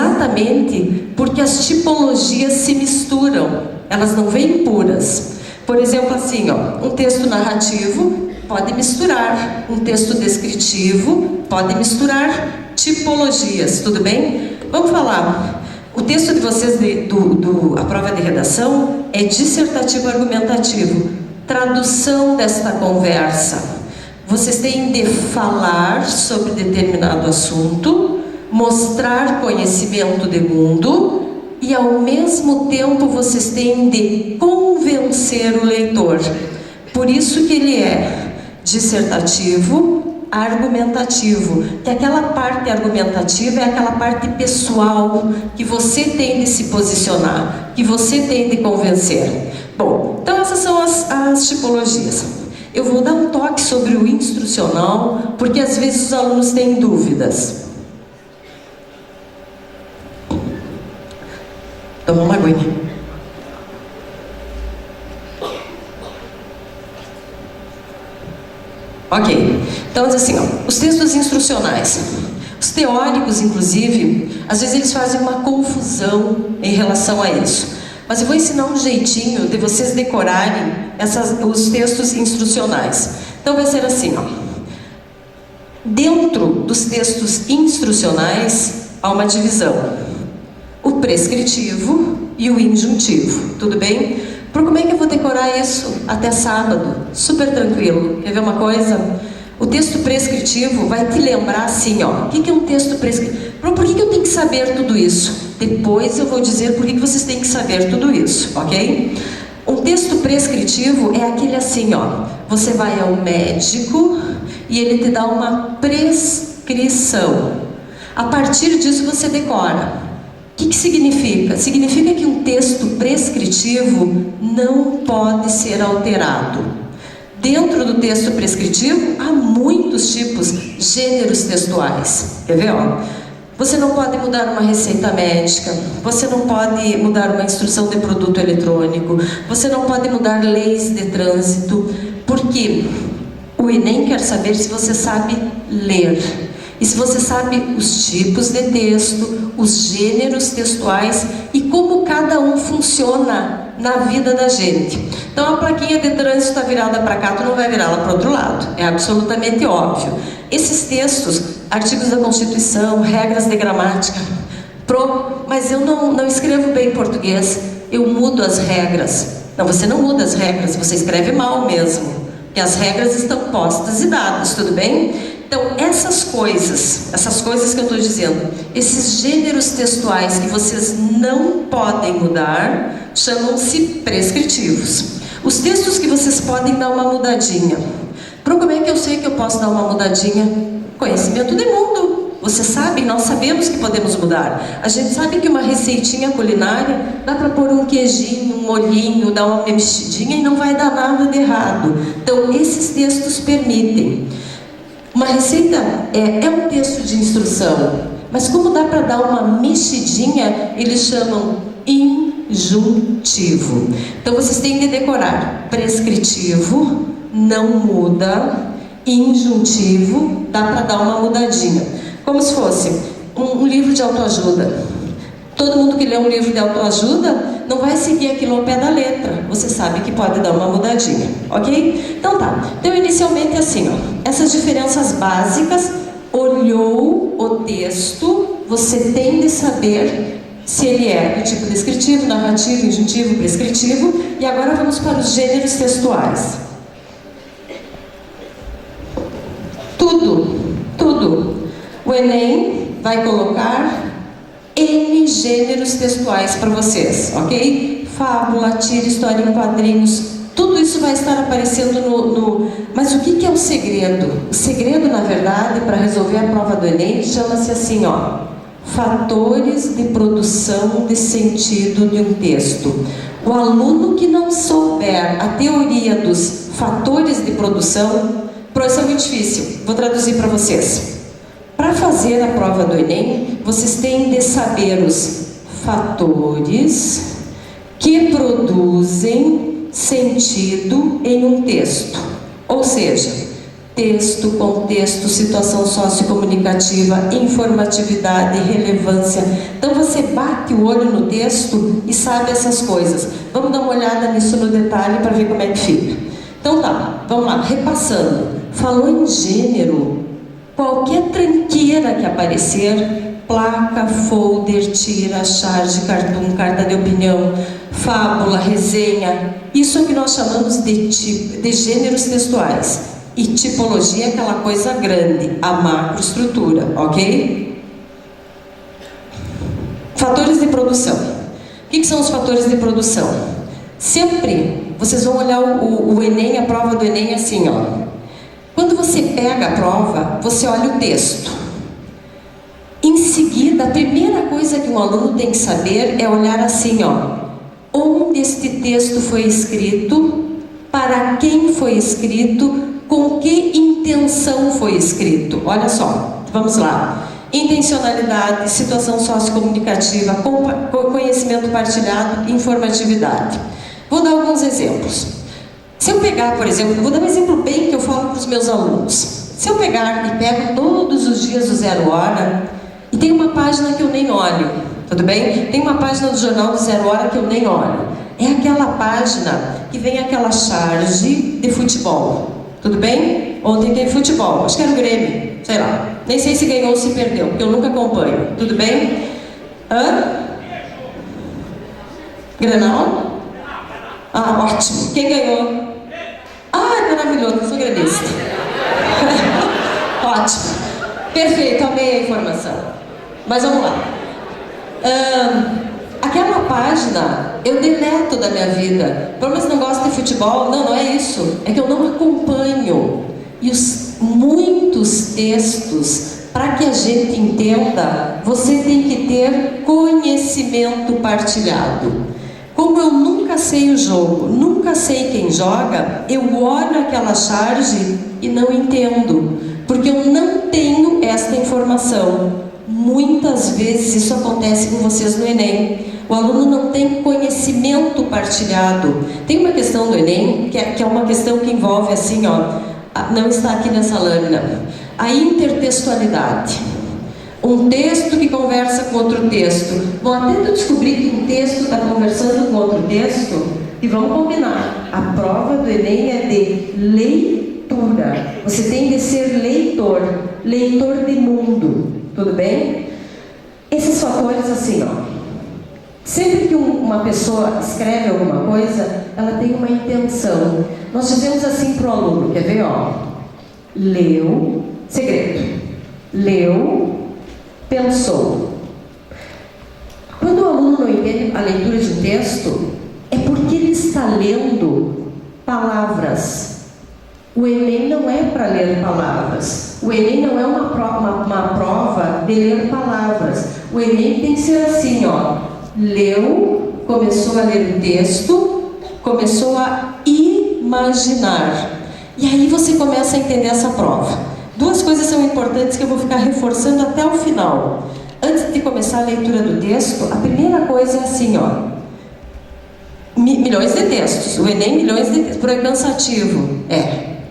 exatamente porque as tipologias se misturam, elas não vêm puras. Por exemplo, assim, ó, um texto narrativo pode misturar, um texto descritivo pode misturar tipologias, tudo bem? Vamos falar. O texto de vocês, a prova de redação, é dissertativo argumentativo. Tradução desta conversa. Vocês têm de falar sobre determinado assunto, mostrar conhecimento de mundo e, ao mesmo tempo, vocês têm de convencer o leitor. Por isso que ele é dissertativo, argumentativo, que aquela parte argumentativa é aquela parte pessoal que você tem de se posicionar, que você tem de convencer. Bom, então essas são as tipologias. Eu vou dar um toque sobre o instrucional, porque às vezes os alunos têm dúvidas. Toma uma aguinha. Ok, então diz assim, ó, os textos instrucionais, os teóricos inclusive, às vezes eles fazem uma confusão em relação a isso, mas eu vou ensinar um jeitinho de vocês decorarem os textos instrucionais. Então vai ser assim, ó, dentro dos textos instrucionais há uma divisão, o prescritivo e o injuntivo, tudo bem? Por como é que eu vou decorar isso até sábado? Super tranquilo. Quer ver uma coisa? O texto prescritivo vai te lembrar assim, ó. O que é um texto prescritivo? Por que eu tenho que saber tudo isso? Depois eu vou dizer por que vocês têm que saber tudo isso, ok? Um texto prescritivo é aquele assim, ó. Você vai ao médico e ele te dá uma prescrição. A partir disso você decora. O que significa? Significa que um texto prescritivo não pode ser alterado. Dentro do texto prescritivo há muitos tipos, gêneros textuais. Quer ver? Ó? Você não pode mudar uma receita médica, você não pode mudar uma instrução de produto eletrônico, você não pode mudar leis de trânsito, porque o Enem quer saber se você sabe ler. E se você sabe os tipos de texto, os gêneros textuais e como cada um funciona na vida da gente. Então a plaquinha de trânsito está virada para cá, tu não vai virá-la para o outro lado. É absolutamente óbvio. Esses textos, artigos da Constituição, regras de gramática, mas eu não escrevo bem português, eu mudo as regras. Não, você não muda as regras, você escreve mal mesmo. Porque as regras estão postas e dadas, tudo bem? Então, essas coisas que eu estou dizendo, esses gêneros textuais que vocês não podem mudar, chamam-se prescritivos. Os textos que vocês podem dar uma mudadinha. Como é que eu sei que eu posso dar uma mudadinha? Conhecimento de mundo. Vocês sabem, nós sabemos que podemos mudar. A gente sabe que uma receitinha culinária dá para pôr um queijinho, um molhinho, dar uma mexidinha e não vai dar nada de errado. Então, esses textos permitem. Uma receita é um texto de instrução, mas como dá para dar uma mexidinha, eles chamam injuntivo. Então vocês têm que decorar: prescritivo, não muda; injuntivo, dá para dar uma mudadinha. Como se fosse um livro de autoajuda. Todo mundo que lê um livro de autoajuda não vai seguir aquilo ao pé da letra. Você sabe que pode dar uma mudadinha, ok? Então tá. Então inicialmente assim, ó, essas diferenças básicas, olhou o texto, você tem de saber se ele é do tipo descritivo, narrativo, injuntivo, prescritivo. E agora vamos para os gêneros textuais. Tudo. O Enem vai colocar N gêneros textuais para vocês, ok? Fábula, tira, história em quadrinhos, tudo isso vai estar aparecendo no... Mas o que é o segredo? O segredo, na verdade, para resolver a prova do Enem, chama-se assim, ó, fatores de produção de sentido de um texto. O aluno que não souber a teoria dos fatores de produção, isso é muito difícil, vou traduzir para vocês. Para fazer a prova do Enem, vocês têm de saber os fatores que produzem sentido em um texto. Ou seja, texto, contexto, situação sociocomunicativa, informatividade, relevância. Então você bate o olho no texto e sabe essas coisas. Vamos dar uma olhada nisso no detalhe para ver como é que fica. Então tá, vamos lá, repassando. Falou em gênero, qualquer tranqueira que aparecer, placa, folder, tira, charge, cartoon, carta de opinião, fábula, resenha, isso é o que nós chamamos de gêneros textuais. E tipologia é aquela coisa grande, a macroestrutura, ok? Fatores de produção. O que são os fatores de produção? Sempre, vocês vão olhar o Enem, a prova do Enem assim, ó. Quando você pega a prova, você olha o texto. Em seguida, a primeira coisa que um aluno tem que saber é olhar assim, ó. Onde este texto foi escrito, para quem foi escrito, com que intenção foi escrito. Olha só, vamos lá. Intencionalidade, situação sociocomunicativa, conhecimento partilhado, informatividade. Vou dar alguns exemplos. Se eu pegar, por exemplo, vou dar um exemplo bem que eu falo para os meus alunos. Se eu pegar e pego todos os dias o 0 Hora, e tem uma página que eu nem olho, tudo bem? Tem uma página do jornal do 0 Hora que eu nem olho. É aquela página que vem aquela charge de futebol, tudo bem? Ontem teve futebol, acho que era o Grêmio, sei lá. Nem sei se ganhou ou se perdeu, porque eu nunca acompanho, tudo bem? Grenal? Ah, ótimo. Quem ganhou? Ah, maravilhoso, eu sou gremista. Ótimo. Perfeito, amei a informação. Mas vamos lá. Aquela página eu deleto da minha vida. Pelo menos não gosto de futebol. Não, não é isso. É que eu não acompanho. E muitos textos, para que a gente entenda, você tem que ter conhecimento partilhado. Como eu nunca sei o jogo, nunca sei quem joga, eu olho aquela charge e não entendo, porque eu não tenho esta informação. Muitas vezes isso acontece com vocês no Enem. O aluno não tem conhecimento partilhado. Tem uma questão do Enem, que é uma questão que envolve assim, ó, não está aqui nessa lâmina, a intertextualidade. Um texto que conversa com outro texto. Bom, até tu descobrir que um texto está conversando com outro texto, e vamos combinar, a prova do Enem é de leitura. Você tem que ser leitor, leitor de mundo, tudo bem? Esses fatores assim, ó. Sempre que uma pessoa escreve alguma coisa, ela tem uma intenção. Nós dizemos assim para o aluno, quer ver, ó? Leu, segredo. Leu, pensou. Quando o aluno não entende a leitura de um texto, é porque ele está lendo palavras. O Enem não é para ler palavras. O Enem não é uma prova de ler palavras. O Enem tem que ser assim, ó. Leu, começou a ler o texto, começou a imaginar. E aí você começa a entender essa prova. Duas coisas são importantes que eu vou ficar reforçando até o final. Antes de começar a leitura do texto, a primeira coisa é assim, ó. Milhões de textos. O Enem, milhões de textos. É cansativo.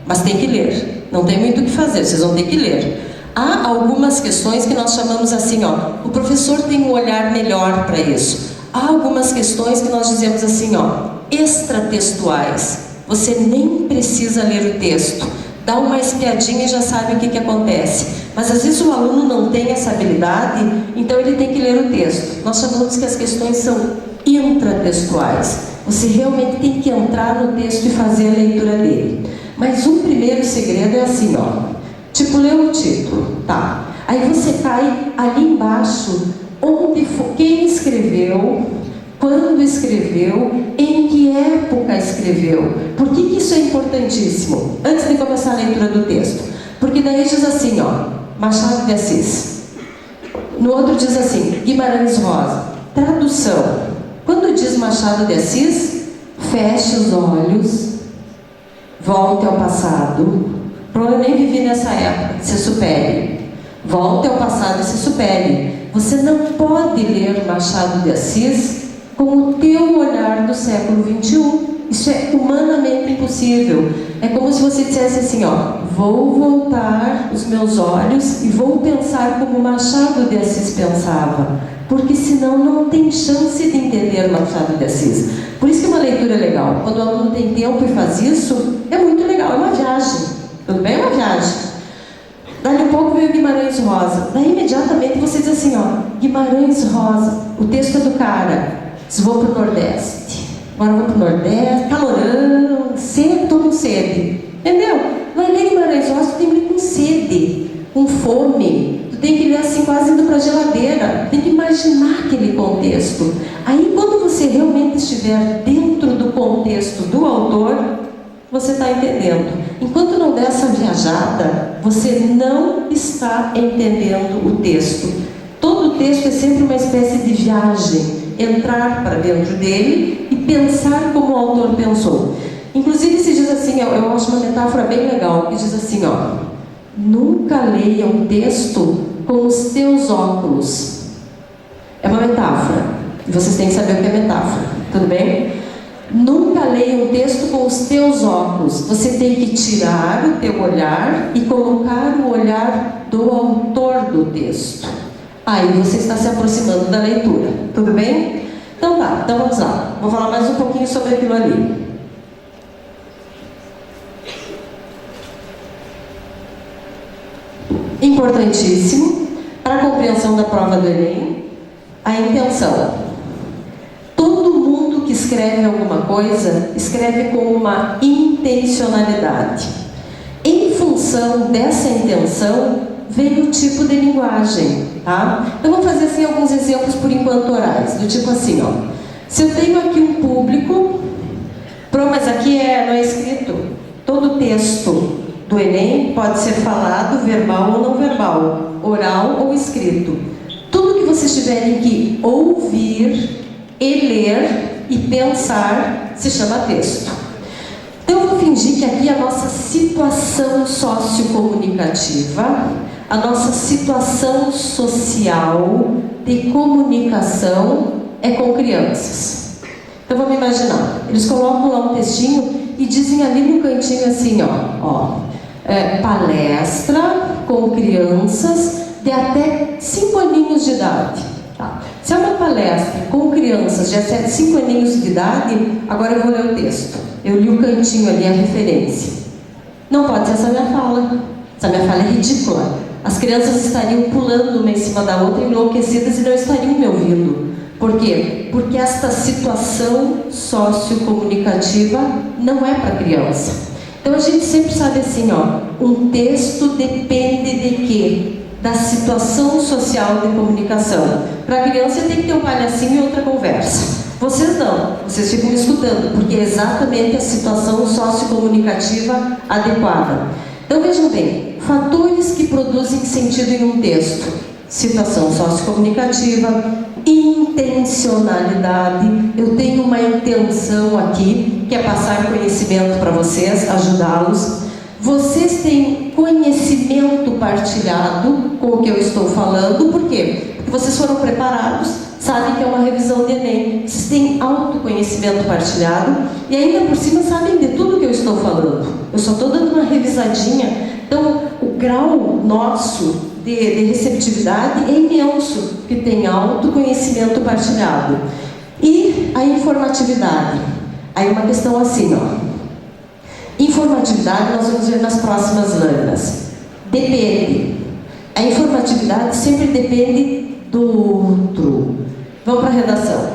Mas tem que ler. Não tem muito o que fazer, vocês vão ter que ler. Há algumas questões que nós chamamos assim, ó. O professor tem um olhar melhor para isso. Há algumas questões que nós dizemos assim, ó. Extratextuais. Você nem precisa ler o texto. Dá uma espiadinha e já sabe o que acontece. Mas às vezes o aluno não tem essa habilidade, então ele tem que ler o texto. Nós chamamos que as questões são intratextuais. Você realmente tem que entrar no texto e fazer a leitura dele. Mas um primeiro segredo é assim, ó. Tipo, leu o título, tá? Aí você cai ali embaixo, onde quem escreveu, quando escreveu, em que época escreveu. Por que isso é importantíssimo? Antes de começar a leitura do texto. Porque daí diz assim, ó, Machado de Assis. No outro diz assim, Guimarães Rosa. Tradução. Quando diz Machado de Assis, feche os olhos, volte ao passado. Eu nem vivi nessa época, se supere. Volte ao passado e se supere. Você não pode ler Machado de Assis com o teu olhar do século XXI. Isso é humanamente impossível. É como se você dissesse assim, ó, vou voltar os meus olhos e vou pensar como Machado de Assis pensava. porque senão não tem chance de entender Machado de Assis. Por isso que uma leitura é legal. Quando o aluno tem tempo e faz isso, é muito legal, é uma viagem. Tudo bem? É uma viagem. Dali a pouco veio Guimarães Rosa. Daí imediatamente você diz assim, ó, Guimarães Rosa, o texto é do cara. Diz, vou para o Nordeste. Agora vou para o Nordeste, calorão, sede, tô com sede. Entendeu? Vai ler Guimarães Rosa, tu tem que ler com sede, com fome. Tu tem que ler assim, quase indo para a geladeira. Tem que imaginar aquele contexto. Aí quando você realmente estiver dentro do contexto do autor, você está entendendo. Enquanto não der essa viajada, você não está entendendo o texto. Todo texto é sempre uma espécie de viagem. Entrar para dentro dele e pensar como o autor pensou. Inclusive se diz assim, eu acho uma metáfora bem legal, que diz assim, ó, nunca leia um texto com os teus óculos. É uma metáfora. E vocês têm que saber o que é metáfora. Tudo bem? Nunca leia um texto com os teus óculos. Você tem que tirar o teu olhar e colocar o olhar do autor do texto. Aí você está se aproximando da leitura. Tudo bem? Então tá, então vamos lá. Vou falar mais um pouquinho sobre aquilo ali. Importantíssimo para a compreensão da prova do Enem, a intenção. Todo mundo que escreve alguma coisa, escreve com uma intencionalidade. Em função dessa intenção, vem o tipo de linguagem, tá? Então vamos fazer assim alguns exemplos por enquanto orais, do tipo assim, ó. Se eu tenho aqui um público, mas aqui não é escrito. Todo texto do Enem pode ser falado, verbal ou não verbal, oral ou escrito. Tudo que vocês tiverem que ouvir e ler e pensar se chama texto. Então eu vou fingir que aqui a nossa situação sociocomunicativa, a nossa situação social de comunicação é com crianças. Então vamos imaginar, eles colocam lá um textinho e dizem ali no cantinho assim, palestra com crianças de até 5 aninhos de idade. Tá. Se é uma palestra com crianças de até 5 aninhos de idade, agora eu vou ler o texto. Eu li o cantinho ali, a referência. Não pode ser essa minha fala. Essa minha fala é ridícula. As crianças estariam pulando uma em cima da outra, enlouquecidas, e não estariam me ouvindo. Por quê? Porque esta situação sociocomunicativa não é para criança. Então a gente sempre sabe assim, um texto depende de quê? Da situação social de comunicação. Para a criança tem que ter um palhacinho e outra conversa. Vocês não, vocês ficam escutando, porque é exatamente a situação sociocomunicativa adequada. Então vejam bem, fatores que produzem sentido em um texto: situação sociocomunicativa, intencionalidade. Eu tenho uma intenção aqui, que é passar conhecimento para vocês, ajudá-los. Vocês têm conhecimento partilhado com o que eu estou falando. Por quê? Porque vocês foram preparados, sabem que é uma revisão de Enem. Vocês têm autoconhecimento partilhado e ainda por cima sabem de tudo que eu estou falando. Eu só estou dando uma revisadinha. Então, o grau nosso de receptividade é imenso, que tem autoconhecimento partilhado. E a informatividade. Aí uma questão assim, Informatividade nós vamos ver nas próximas lâminas. Depende. A informatividade sempre depende do outro. Vamos para a redação.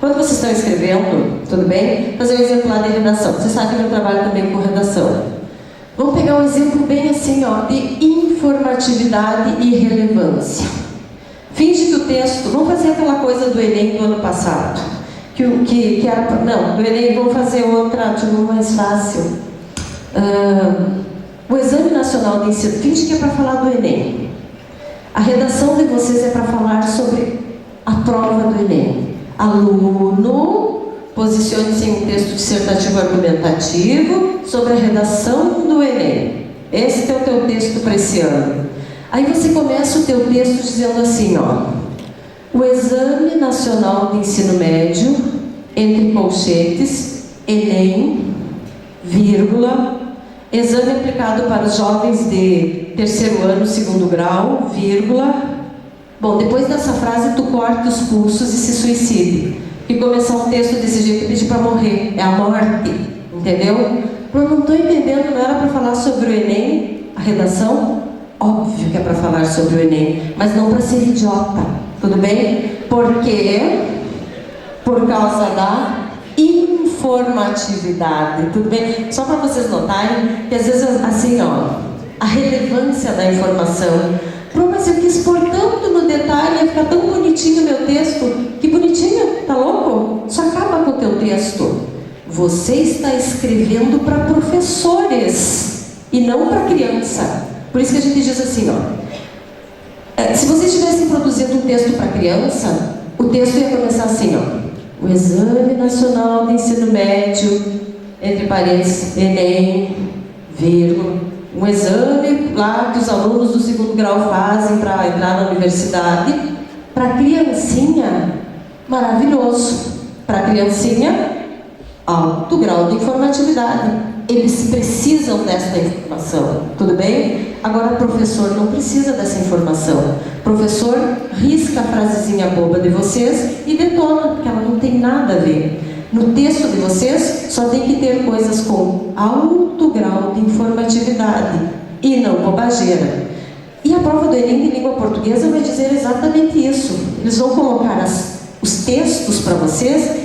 Quando vocês estão escrevendo, tudo bem? Fazer um exemplo lá de redação. Vocês sabem que eu trabalho também com redação. Vamos pegar um exemplo bem assim, de informatividade e relevância. Finge que o texto... Vamos fazer aquela coisa do Enem do ano passado. Que era... Não, do Enem vamos fazer outra, mais fácil. O Exame Nacional de Ensino. Finge que é para falar do Enem. A redação de vocês é para falar sobre a prova do Enem. Aluno, posicione-se em um texto dissertativo argumentativo sobre a redação do Enem. Esse é o teu texto para esse ano. Aí você começa o teu texto dizendo assim, o Exame Nacional de Ensino Médio, entre colchetes, Enem, vírgula, exame aplicado para os jovens de terceiro ano, segundo grau, vírgula. Bom, depois dessa frase, tu corta os pulsos e se suicide. E começar um texto desse jeito é pedir para morrer. É a morte. Entendeu? Eu não estou entendendo, não era para falar sobre o Enem, a redação? Óbvio que é para falar sobre o Enem, mas não para ser idiota. Tudo bem? Por quê? Por causa da informatividade. Tudo bem? Só para vocês notarem que às vezes assim, ó, a relevância da informação. Pô, mas eu quis pôr tanto no detalhe, ia ficar tão bonitinho o meu texto. Que bonitinho, tá louco? Só acaba com o teu texto. Você está escrevendo para professores e não para criança. Por isso que a gente diz assim, ó. Se vocês estivessem produzindo um texto para criança, o texto ia começar assim, ó. O Exame Nacional de Ensino Médio, entre parênteses, Enem, vírgula. Um exame lá que os alunos do 2º grau fazem para entrar na universidade. Para criancinha, maravilhoso. Para criancinha, alto grau de informatividade. Eles precisam desta informação, tudo bem? Agora, professor não precisa dessa informação. Professor risca a frasezinha boba de vocês e detona, porque ela não tem nada a ver. No texto de vocês, só tem que ter coisas com alto grau de informatividade e não bobageira. E a prova do Enem de língua portuguesa vai dizer exatamente isso. Eles vão colocar os textos para vocês